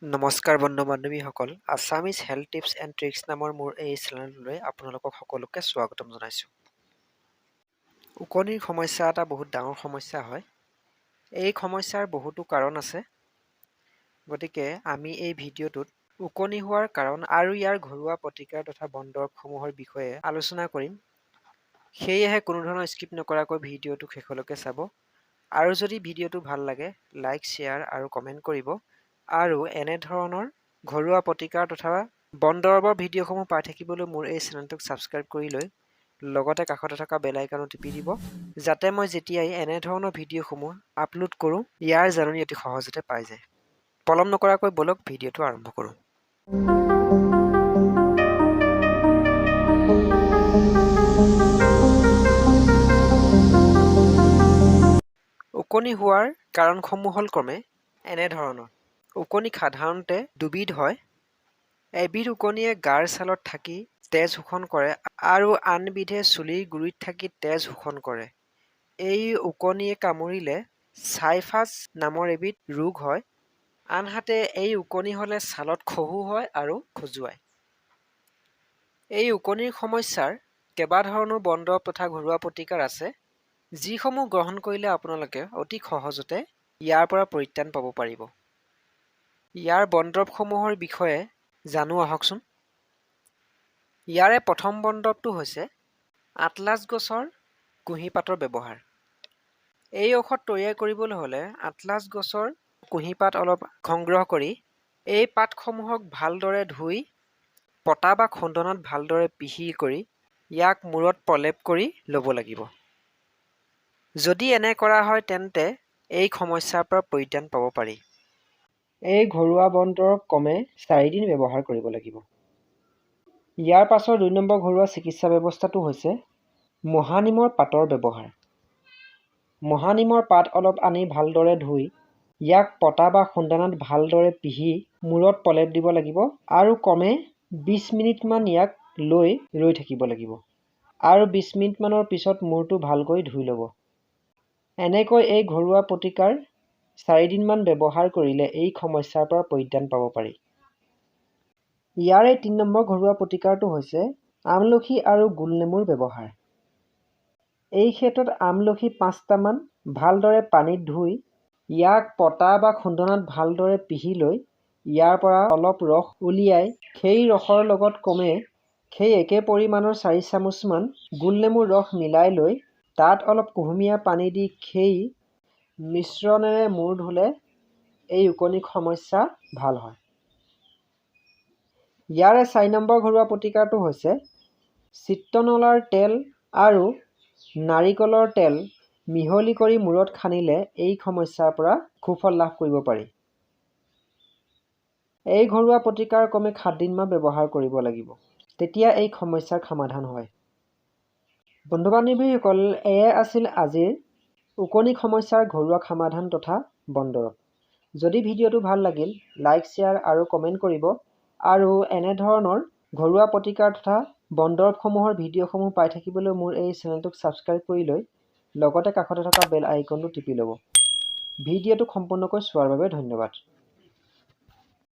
নমস্কাৰ বন্ধু বান্ধৱীসকল Assamese health tips and tricks নামৰ মোৰ এই চেনেললৈ আপোনালোকক সকলোকে স্বাগতম জনাইছোঁ। ওকণিৰ সমস্যা এটা বহুত ডাঙৰ সমস্যা হয়। এই সমস্যাৰ বহুতো কাৰণ আছে। গতিকে আমি এই ভিডিঅ'টোত ওকণি হোৱাৰ কাৰণ আৰু ইয়াৰ ঘৰুৱা প্ৰতিকাৰ তথা বনদৰৱসমূহৰ বিষয়ে আলোচনা কৰিম। সেয়েহে কোনো ধৰণৰ স্কিপ নকৰাকৈ ভিডিঅ'টো শেষলৈকে চাব। আৰু যদি ভিডিঅ'টো ভাল লাগে লাইক শ্বেয়াৰ আৰু কমেণ্ট কৰিব। আৰু এনে ধৰণৰ ঘৰুৱা প্ৰতিকাৰ তথা বনদৰৱৰ ভিডিঅ'সমূহ পাই থাকিবলৈ মোৰ এই চেনেলটোক ছাবস্ক্ৰাইব কৰি লৈ লগতে কাষতে থকা বেল আইকনটো টিপি দিব, যাতে মই যেতিয়াই এনে ধৰণৰ ভিডিঅ'সমূহ আপলোড কৰোঁ ইয়াৰ জাননী অতি সহজতে পাই যায়। পলম নকৰাকৈ বলক ভিডিঅ'টো আৰম্ভ কৰোঁ। ওকণি হোৱাৰ কাৰণসমূহ হ'ল ক্ৰমে এনে ধৰণৰ। ওকণি সাধাৰণতে দুবিধ হয়। এবিধ ওকণিয়ে গাৰ ছালত থাকি তেজ শোষণ কৰে আৰু আনবিধে চুলিৰ গুৰিত থাকি তেজ শোষণ কৰে। এই ওকণিয়ে কামুৰিলে চাইফাছ নামৰ এবিধ ৰোগ হয়। আনহাতে এই ওকণি হ'লে ছালত খহু হয় আৰু খজুৱায়। এই ওকণিৰ সমস্যাৰ কেইবাধৰণৰ বনদৰৱ তথা ঘৰুৱা প্ৰতিকাৰ আছে, যিসমূহ গ্ৰহণ কৰিলে আপোনালোকে অতি সহজতে ইয়াৰ পৰা পৰিত্ৰাণ পাব পাৰিব। ইয়াৰ বনদৰৱসমূহৰ বিষয়ে জানো আহকচোন। ইয়াৰে প্ৰথম বনদৰৱটো হৈছে আটলাছ গছৰ কুঁহিপাতৰ ব্যৱহাৰ। এই ঔষধ তৈয়াৰ কৰিবলৈ হ'লে আটলাছ গছৰ কুঁহিপাত অলপ সংগ্ৰহ কৰি এই পাতসমূহক ভালদৰে ধুই পতা বা খুন্দনাত ভালদৰে পিহি কৰি ইয়াক মূৰত প্ৰলেপ কৰি ল'ব লাগিব। যদি এনে কৰা হয় তেন্তে এই সমস্যাৰ পৰা পৰিত্ৰাণ পাব পাৰি। এই ঘৰুৱা বনদৰৱ কমে 4 দিন ব্যৱহাৰ কৰিব লাগিব। ইয়াৰ পাছৰ 2 নম্বৰ ঘৰুৱা চিকিৎসা ব্যৱস্থাটো হৈছে মহানিমৰ পাতৰ ব্যৱহাৰ। মহানিমৰ পাত অলপ আনি ভালদৰে ধুই ইয়াক পতা বা খুন্দনাত ভালদৰে পিহি মূৰত প্ৰলেপ দিব লাগিব আৰু কমে 20 মিনিটমান ইয়াক লৈ ৰৈ থাকিব লাগিব আৰু 20 মিনিটমানৰ পিছত মূৰটো ভালকৈ ধুই ল'ব। এনেকৈ এই ঘৰুৱা প্ৰতিকাৰ 4 দিনমান ব্যৱহাৰ কৰিলে এই সমস্যাৰ পৰা পৰিত্ৰাণ পাব পাৰি। ইয়াৰে 3 নম্বৰ ঘৰুৱা প্ৰতিকাৰটো হৈছে আমলখি আৰু গোলনেমুৰ ব্যৱহাৰ। এই ক্ষেত্ৰত আমলখি 5টামান ভালদৰে পানীত ধুই ইয়াক পতা বা খুন্দনাত ভালদৰে পিহি লৈ ইয়াৰ পৰা অলপ ৰস উলিয়াই সেই ৰসৰ লগত কমে সেই একে পৰিমাণৰ 4 চামুচমান গোলনেমুৰ ৰস মিলাই লৈ তাত অলপ কুহুমীয়া পানী দি সেই মিশ্ৰণেৰে মূৰ ধুলে এই ওকণিৰ সমস্যা ভাল হয়। ইয়াৰে 4 নম্বৰ ঘৰুৱা প্ৰতিকাৰটো হৈছে চিত্ৰনলাৰ তেল আৰু নাৰিকলৰ তেল মিহলি কৰি মূৰত সানিলে এই সমস্যাৰ পৰা সুফল লাভ কৰিব পাৰি। এই ঘৰুৱা প্ৰতিকাৰ কমে 7 দিনমান ব্যৱহাৰ কৰিব লাগিব, তেতিয়া এই সমস্যাৰ সমাধান হয়। বন্ধু বান্ধৱীসকল, এয়ে আছিল আজিৰ ওকণি সমস্যাৰ ঘৰুৱা সমাধান তথা বনদৰৱ। যদি ভিডিঅ'টো ভাল লাগিল লাইক শ্বেয়াৰ আৰু কমেণ্ট কৰিব আৰু এনে ধৰণৰ ঘৰুৱা প্ৰতিকাৰ তথা বনদৰৱসমূহৰ ভিডিঅ'সমূহ পাই থাকিবলৈ মোৰ এই চেনেলটোক ছাবস্ক্ৰাইব কৰি লৈ লগতে কাষতে থকা বেল আইকনটো টিপি ল'ব। ভিডিঅ'টো সম্পূৰ্ণকৈ চোৱাৰ বাবে ধন্যবাদ।